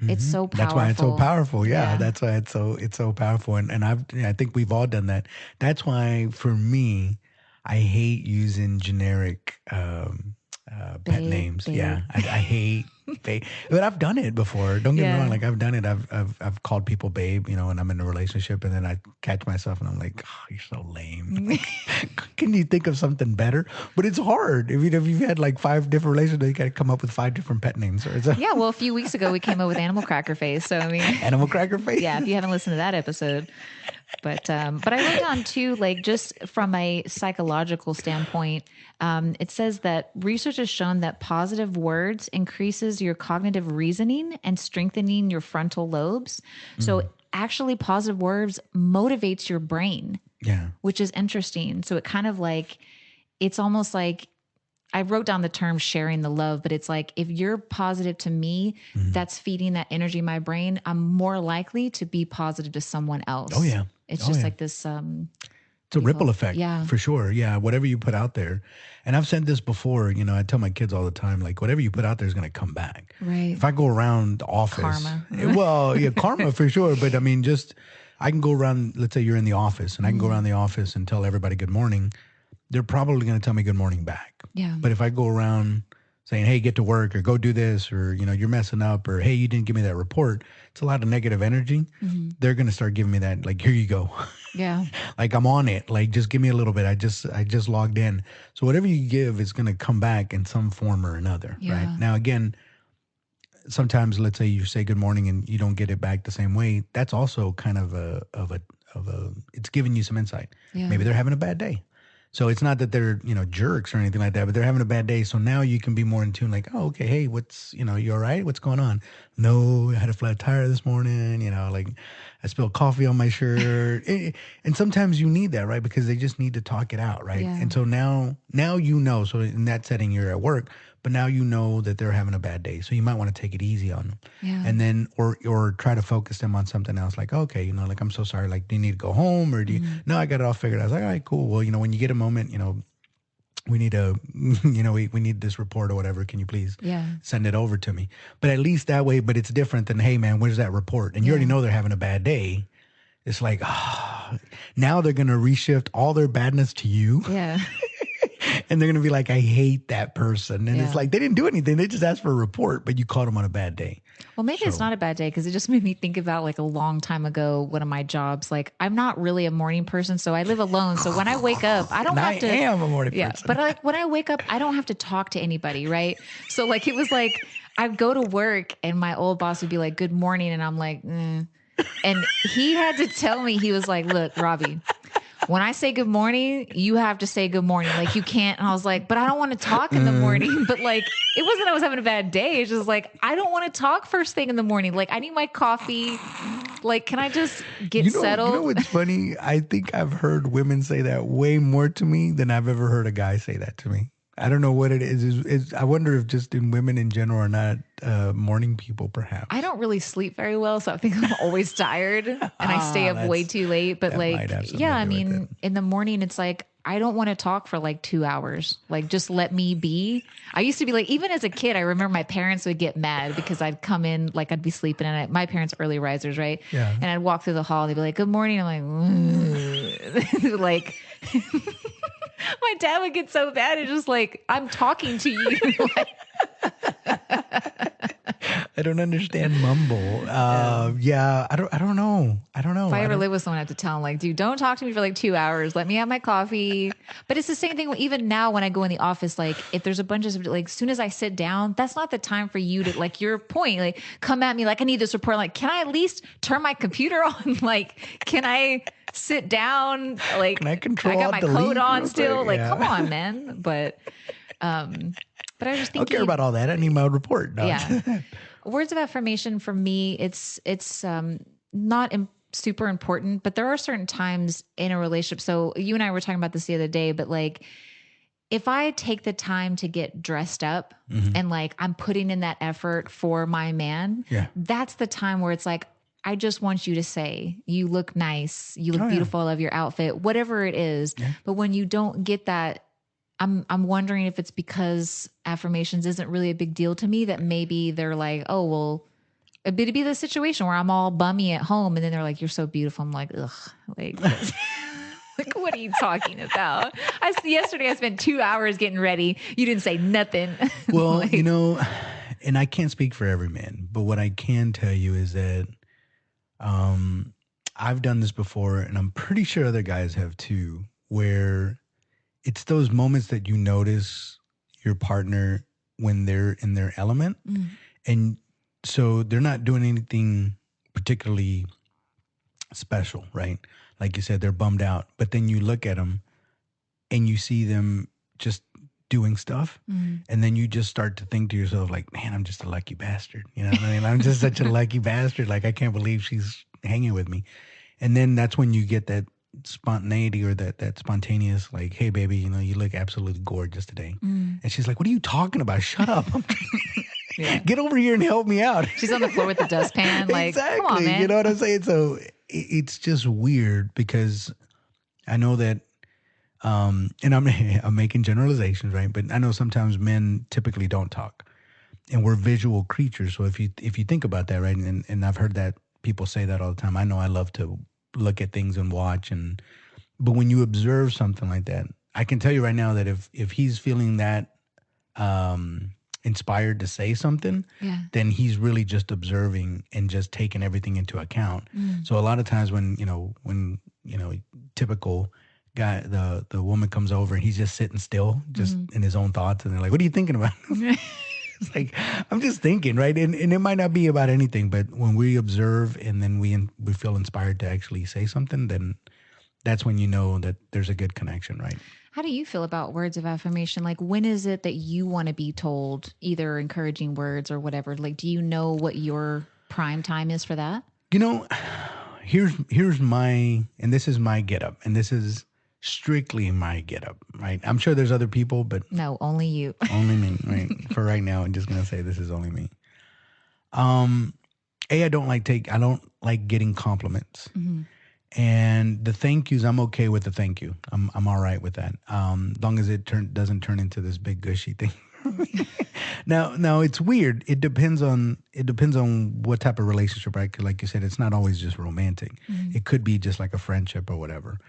it's so powerful. That's why it's so powerful. Yeah. That's why it's so powerful. And I think we've all done that. That's why for me, I hate using generic pet names. Babe. Yeah. I hate babe. But I've done it before. Don't get me wrong. Like I've done it. I've called people babe, and I'm in a relationship, and then I catch myself and I'm like, oh, you're so lame. Like, can you think of something better? But it's hard. If you've had like 5 different relationships, you got to come up with 5 different pet names. Yeah. Well, a few weeks ago we came up with Animal Cracker Face. So I mean, Animal Cracker Face. Yeah. If you haven't listened to that episode. But I wrote down too, like just from a psychological standpoint, it says that research has shown that positive words increases your cognitive reasoning and strengthening your frontal lobes. So actually positive words motivates your brain, which is interesting. So it kind of like, it's almost like, I wrote down the term sharing the love, but it's like, if you're positive to me, that's feeding that energy in my brain. I'm more likely to be positive to someone else. Oh yeah. It's just like this. It's a ripple effect Yeah. for sure. Yeah, whatever you put out there. And I've said this before, I tell my kids all the time, like whatever you put out there is going to come back. Right. If I go around the office, Karma. well, yeah, karma for sure. But I mean, just I can go around, let's say you're in the office and I can go around the office and tell everybody good morning. They're probably going to tell me good morning back. Yeah. But if I go around saying, hey, get to work or go do this or, you're messing up or, hey, you didn't give me that report, it's a lot of negative energy. They're going to start giving me that, like, here you go. Yeah. Like I'm on it. Like just give me a little bit. I just logged in. So whatever you give is going to come back in some form or another, right? Now again, sometimes let's say you say good morning and you don't get it back the same way. That's also kind of a it's giving you some insight. Yeah. Maybe they're having a bad day. So it's not that they're, jerks or anything like that, but they're having a bad day. So now you can be more in tune, like, oh, okay, hey, what's, you all right? What's going on? No, I had a flat tire this morning, like I spilled coffee on my shirt. And sometimes you need that, right? Because they just need to talk it out, right? Yeah. And so now so in that setting you're at work, but now that they're having a bad day. So you might want to take it easy on them. Yeah. And then, or try to focus them on something else. Like, okay, like, I'm so sorry. Like, do you need to go home or do you, no, I got it all figured out. I was like, all right, cool. Well, when you get a moment, we need a, we need this report or whatever. Can you please send it over to me? But at least that way, but it's different than, hey man, where's that report? And you already know they're having a bad day. It's like, now they're going to reshift all their badness to you. Yeah. And they're going to be like, I hate that person. And it's like, they didn't do anything. They just asked for a report, but you caught them on a bad day. Well, maybe it's not a bad day because it just made me think about like a long time ago, one of my jobs. Like I'm not really a morning person, so I live alone. So when I wake up, I don't have to. I am a morning person. But like when I wake up, I don't have to talk to anybody, right? So like it was like I'd go to work and my old boss would be like, good morning. And I'm like, And he had to tell me, he was like, look, Robbie, when I say good morning, you have to say good morning. Like you can't. And I was like, but I don't want to talk in the morning. But like, it wasn't I was having a bad day. It's just like, I don't want to talk first thing in the morning. Like I need my coffee. Like, can I just get settled? You know what's funny? I think I've heard women say that way more to me than I've ever heard a guy say that to me. I don't know what it is. I wonder if just in women in general are not morning people, perhaps. I don't really sleep very well, so I think I'm always tired and I stay up way too late. But like, yeah, I mean, in the morning, it's like, I don't want to talk for like 2 hours. Like, just let me be. I used to be like, even as a kid, I remember my parents would get mad because I'd come in, like I'd be sleeping and my parents are early risers, right? Yeah. And I'd walk through the hall and they'd be like, good morning. I'm like, like, my dad would get so bad. It's just like, I'm talking to you. I don't understand mumble. Yeah, I don't know. If I ever live with someone, I have to tell them like, dude, don't talk to me for like 2 hours. Let me have my coffee. But it's the same thing. Even now when I go in the office, like if there's a bunch of like, as soon as I sit down, that's not the time for you to like your point, like come at me. Like I need this report. Like, can I at least turn my computer on? Like, can I sit down? Like, can I control? I got my coat on still. Quick? Like, Yeah. come on, man. But I just think I don't care about all that. I need my report. No. Yeah. Words of affirmation for me, it's not super important, but there are certain times in a relationship. So you and I were talking about this the other day, but like if I take the time to get dressed up and like I'm putting in that effort for my man, that's the time where it's like, I just want you to say, you look nice, you look beautiful, I love your outfit, whatever it is. Yeah. But when you don't get that, I'm wondering if it's because affirmations isn't really a big deal to me, that maybe they're like, oh, well, it'd be the situation where I'm all bummy at home. And then they're like, you're so beautiful. I'm like, ugh, like, like, what are you talking about? Yesterday I spent 2 hours getting ready. You didn't say nothing. Well, like, and I can't speak for every man, but what I can tell you is that I've done this before, and I'm pretty sure other guys have too, where it's those moments that you notice your partner when they're in their element. And so they're not doing anything particularly special, right? Like you said, they're bummed out. But then you look at them and you see them just doing stuff. And then you just start to think to yourself like, man, I'm just a lucky bastard. You know what I mean? I'm just such a lucky bastard. Like, I can't believe she's hanging with me. And then that's when you get that spontaneity or that spontaneous, like, hey baby, you look absolutely gorgeous today. And she's like, what are you talking about? Shut up. Get over here and help me out. She's on the floor with the dustpan. Like, exactly. Come on, man. You know what I'm saying? So it's just weird because I know that, and I'm making generalizations, right? But I know sometimes men typically don't talk, and we're visual creatures. So if you think about that, right, and I've heard that people say that all the time. I know I love to look at things and watch, and but when you observe something like that, I can tell you right now that if he's feeling that um, inspired to say something, Yeah. then he's really just observing and just taking everything into account. So a lot of times when typical guy, the woman comes over and he's just sitting still, just in his own thoughts, and they're like, "What are you thinking about?" It's like, I'm just thinking, right? And it might not be about anything, but when we observe and then we feel inspired to actually say something, then that's when you know that there's a good connection, right? How do you feel about words of affirmation? Like, when is it that you want to be told either encouraging words or whatever? Like, do you know what your prime time is for that? You know, here's my, and this is my get up, and this is strictly my get up, right? I'm sure there's other people, but No, only you. only me, right? For right now, I'm just gonna say this is only me. Um, I don't like getting compliments. And the thank yous, I'm okay with the thank you. I'm all right with that. Long as it doesn't turn into this big gushy thing. Now it's weird. It depends on what type of relationship, right? 'Cause like you said, it's not always just romantic. It could be just like a friendship or whatever.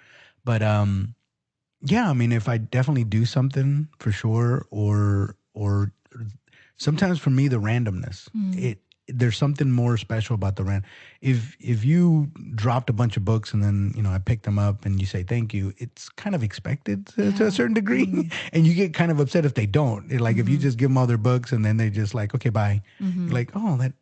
But yeah, I mean, if I definitely do something for sure, or sometimes for me the randomness, it there's something more special about the rand. If you dropped a bunch of books and then I picked them up and you say thank you, it's kind of expected to a Yeah. certain degree, and you get kind of upset if they don't. Like if you just give them all their books and then they just like, okay, bye. You're like, oh, that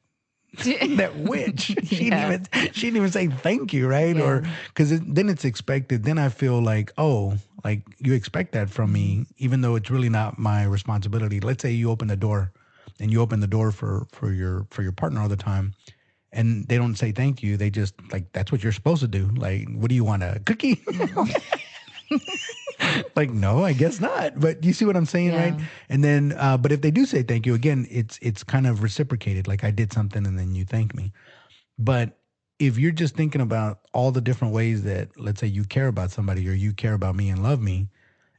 witch. Yeah. She didn't even say thank you, right? Or Yeah. because then it's expected. Then I feel like, oh, like you expect that from me, even though it's really not my responsibility. Let's say you open the door, and you open the door for your partner all the time, and they don't say thank you. They just like that's what you're supposed to do. Like, what do you want, a cookie? Like, no, I guess not. But you see what I'm saying, right? Yeah. And then, but if they do say thank you again, it's kind of reciprocated. Like I did something, and then you thank me. But if you're just thinking about all the different ways that, let's say, you care about somebody or you care about me and love me,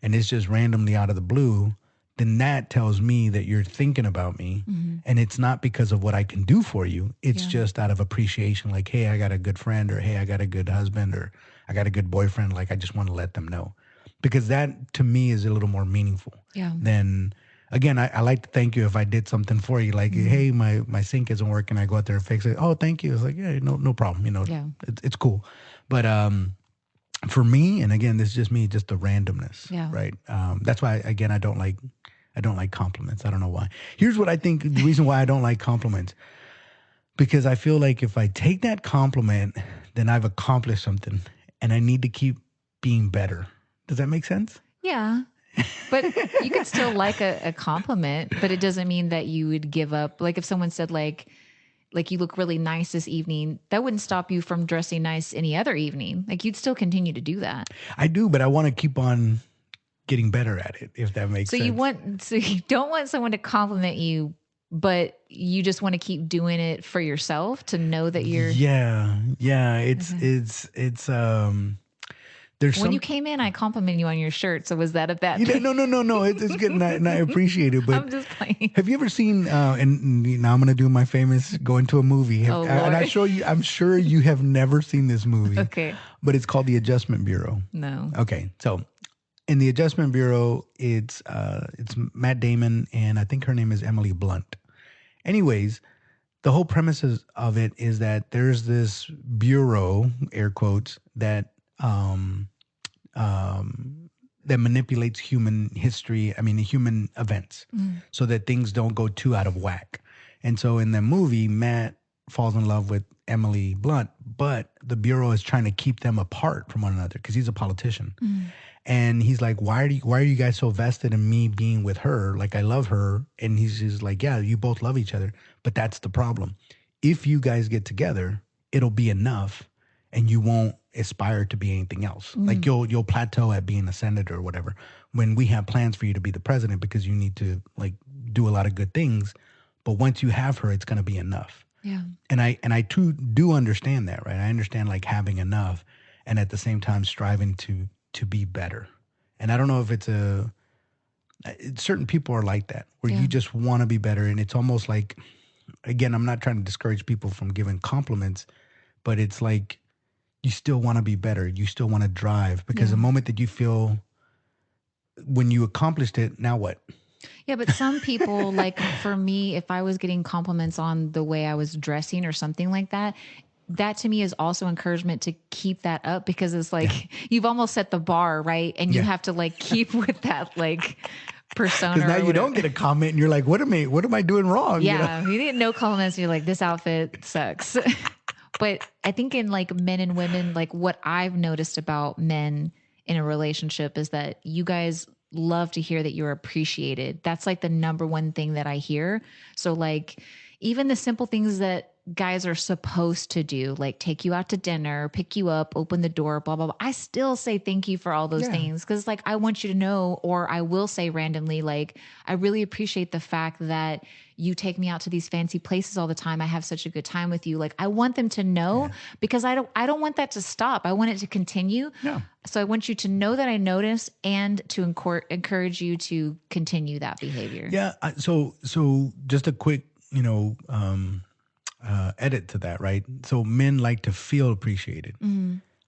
and it's just randomly out of the blue, then that tells me that you're thinking about me. And it's not because of what I can do for you. It's Yeah. just out of appreciation. Like, hey, I got a good friend, or hey, I got a good husband, or I got a good boyfriend. Like, I just want to let them know. Because that to me is a little more meaningful Yeah. than, again, I like to thank you if I did something for you. Like, hey, my sink isn't working. I go out there and fix it. Oh, thank you. It's like, yeah, no problem. Yeah. It's cool. But for me, and again, this is just me, just the randomness, Yeah. right? That's why, again, I don't like compliments. I don't know why. Here's what I think the reason why I don't like compliments, because I feel like if I take that compliment, then I've accomplished something, and I need to keep being better. Does that make sense? Yeah. But you could still like a compliment, but it doesn't mean that you would give up. Like if someone said like you look really nice this evening, that wouldn't stop you from dressing nice any other evening. Like you'd still continue to do that. I do, but I want to keep on getting better at it, if that makes sense. So you don't want someone to compliment you, but you just want to keep doing it for yourself to know that you're Yeah. okay. There's When you some. came in, I complimented you on your shirt. So was that a bad thing? No. It's good, and I appreciate it. But I'm just playing. have you ever seen? And now I'm gonna do my famous going to a movie. Oh And I Lord. show you. I'm sure you have never seen this movie, Okay. but it's called The Adjustment Bureau. No. Okay, so in The Adjustment Bureau, it's Matt Damon, and I think her name is Emily Blunt. Anyways, the whole of it is that there's this bureau, air quotes, um, that manipulates human history, I mean, human events, so that things don't go too out of whack. And so in the movie, Matt falls in love with Emily Blunt, but the Bureau is trying to keep them apart from one another because he's a politician. And he's like, why are you guys so vested in me being with her? Like, I love her. And he's just like, yeah, you both love each other. But that's the problem. If you guys get together, it'll be enough, and you won't aspire to be anything else. Like you'll plateau at being a senator or whatever. When we have plans for you to be the president, because you need to like do a lot of good things. But once you have her, it's gonna be enough. Yeah. And I too do understand that, right? I understand like having enough, and at the same time striving to to be better. And I don't know if certain people are like that, where Yeah. you just want to be better. And it's almost like, again, I'm not trying to discourage people from giving compliments, but it's like you still want to be better. You still want to drive, because the moment that you feel when you accomplished it, now what? Yeah, but some people, like for me, if I was getting compliments on the way I was dressing or something like that, that to me is also encouragement to keep that up, because it's Yeah. like you've almost set the bar, right? And you Yeah. have to like keep with that like Because persona now or you whatever. don't get a comment and you're like, what am I doing wrong? You know? Yeah, you didn't know compliments. You're like, this outfit sucks. But I think in like men and women, like what I've noticed about men in a relationship is that you guys love to hear that you're appreciated. That's like the number one thing that I hear. So like even the simple things that guys are supposed to do, like take you out to dinner, pick you up, open the door, blah, blah, blah. I still say thank you for all those Yeah. things. Cause like I want you to know, or I will say randomly, like, I really appreciate the fact that you take me out to these fancy places all the time. I have such a good time with you. Like I want them to know, because I don't want that to stop. I want it to continue. Yeah. So I want you to know that I notice, and to encourage you to continue that behavior. Yeah. So just a quick, edit to that, right? So men like to feel appreciated.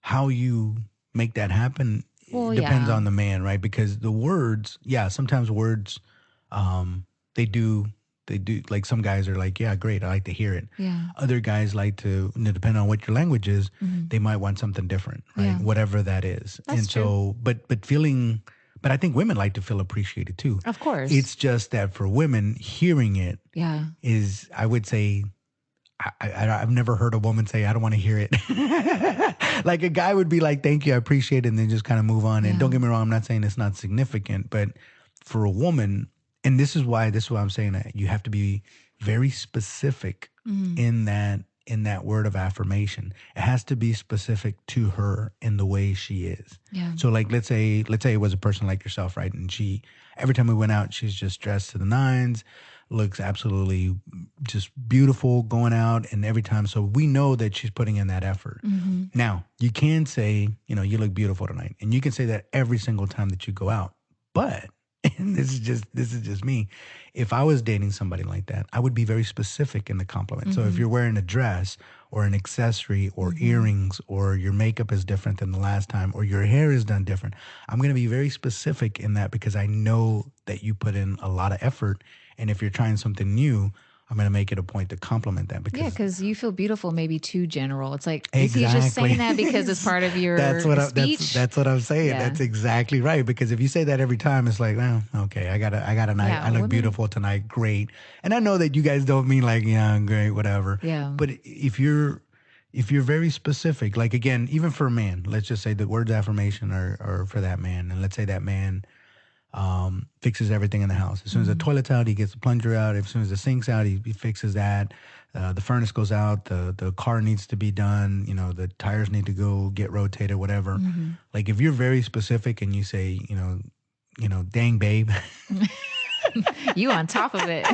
How you make that happen Well, depends yeah. on the man, right? Because the words, sometimes words, they do, like some guys are like, yeah, great, I like to hear it. Yeah. Other guys like to, depending on what your language is, they might want something different, right? Yeah. Whatever that is. That's And true. so, but I think women like to feel appreciated too. Of course. It's just that for women, hearing it Yeah. is, I would say, I've never heard a woman say, I don't want to hear it. Like a guy would be like, thank you, I appreciate it, and then just kind of move on. And don't get me wrong, I'm not saying it's not significant, but for a woman, and this is why I'm saying that you have to be very specific in that word of affirmation. It has to be specific to her in the way she is. Yeah. So like let's say it was a person like yourself, right? And she, every time we went out, she's just dressed to the nines, looks absolutely just beautiful going out, and every time. So we know that she's putting in that effort. Now, you can say, you look beautiful tonight. And you can say that every single time that you go out. But, and this is just me, if I was dating somebody like that, I would be very specific in the compliment. So if you're wearing a dress or an accessory or earrings, or your makeup is different than the last time, or your hair is done different, I'm going to be very specific in that, because I know that you put in a lot of effort. And if you're trying something new, I'm going to make it a point to compliment that. Because because you feel beautiful, maybe too general. It's like, is exactly. he just saying that because it's part of your speech? That's what I'm saying. Yeah. That's exactly right. Because if you say that every time, it's like, well, okay, I got a night. Yeah, I look women- beautiful tonight. Great. And I know that you guys don't mean like, yeah, great, whatever. Yeah. But if you're very specific, like again, even for a man, let's just say the words affirmation are for that man. And let's say that man fixes everything in the house. As soon as the toilet's out, he gets the plunger out. As soon as the sink's out, he fixes that. The furnace goes out. The car needs to be done. The tires need to go get rotated, whatever. Like if you're very specific and you say, dang babe. You on top of it.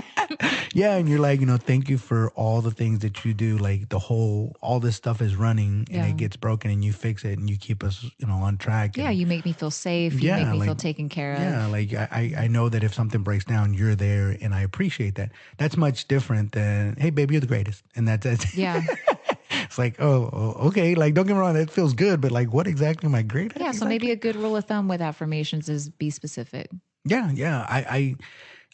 Yeah, and you're like, thank you for all the things that you do. Like all this stuff is running and it gets broken and you fix it and you keep us, on track. Yeah, And, you make me feel safe. You make me feel taken care of. yeah, like I know that if something breaks down, you're there, and I appreciate that. That's much different than, hey, baby, you're the greatest. And that's Yeah. it's like, oh, okay. Like, don't get me wrong, that feels good, but like, what exactly am I great at? Yeah. So maybe a good rule of thumb with affirmations is be specific. Yeah.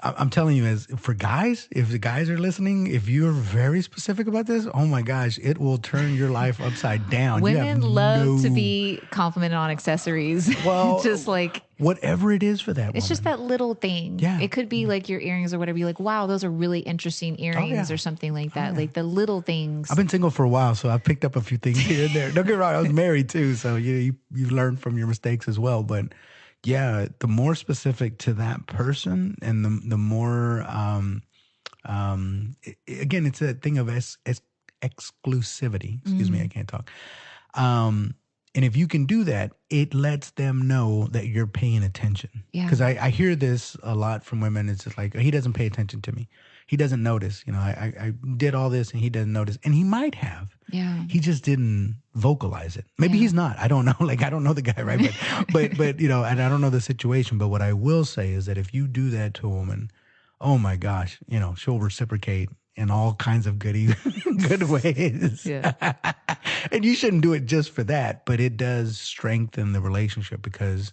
I'm telling you, as for guys, if the guys are listening, if you're very specific about this, oh my gosh, it will turn your life upside down. Women love to be complimented on accessories. Well, just like whatever it is for that woman. it's just that little thing. Yeah. It could be like your earrings or whatever. You're like, wow, those are really interesting earrings or something like that. Like the little things. I've been single for a while, so I've picked up a few things here and there. Don't get me wrong, I was married too, so you've learned from your mistakes as well. But yeah, the more specific to that person, and the more again, it's a thing of exclusivity. Excuse me, I can't talk. And if you can do that, it lets them know that you're paying attention. Yeah. Because I hear this a lot from women. It's just like, he doesn't pay attention to me. he doesn't notice. I did all this and he doesn't notice. And he might have. Yeah. He just didn't vocalize it. Maybe he's not. I don't know. Like, I don't know the guy, right? But and I don't know the situation. But what I will say is that if you do that to a woman, oh my gosh, she'll reciprocate in all kinds of good ways. Yeah. And you shouldn't do it just for that, but it does strengthen the relationship because,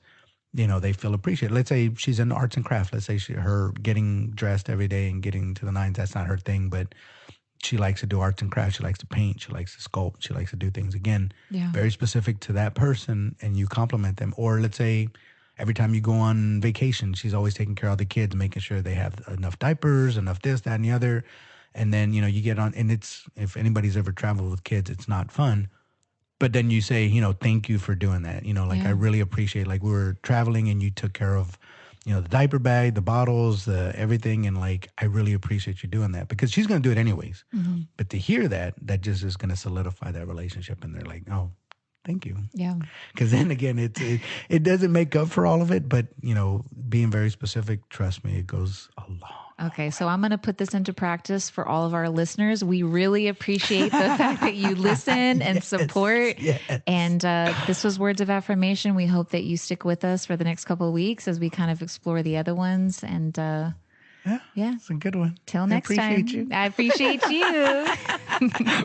they feel appreciated. Let's say she's in arts and crafts. Let's say her getting dressed every day and getting to the nines, that's not her thing, but she likes to do arts and crafts. She likes to paint. She likes to sculpt. She likes to do things, again, very specific to that person, and you compliment them. Or let's say every time you go on vacation, she's always taking care of the kids, making sure they have enough diapers, enough this, that, and the other. And then, you get on, and if anybody's ever traveled with kids, it's not fun. But then you say, thank you for doing that. I really appreciate, like, we were traveling and you took care of, the diaper bag, the bottles, everything. And like, I really appreciate you doing that, because she's going to do it anyways. Mm-hmm. But to hear that just is going to solidify that relationship. And they're like, oh, thank you. Yeah. Because then again, it doesn't make up for all of it. But, being very specific, trust me, it goes a long. Okay, so I'm going to put this into practice for all of our listeners. We really appreciate the fact that you listen and support. Yes. And this was Words of Affirmation. We hope that you stick with us for the next couple of weeks as we kind of explore the other ones. And yeah, it's a good one. Till next time. I appreciate you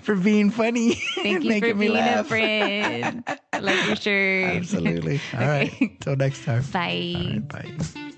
for being funny. Thank you for being a friend. I like your shirt. Absolutely. All right. Till next time. Bye. All right, bye.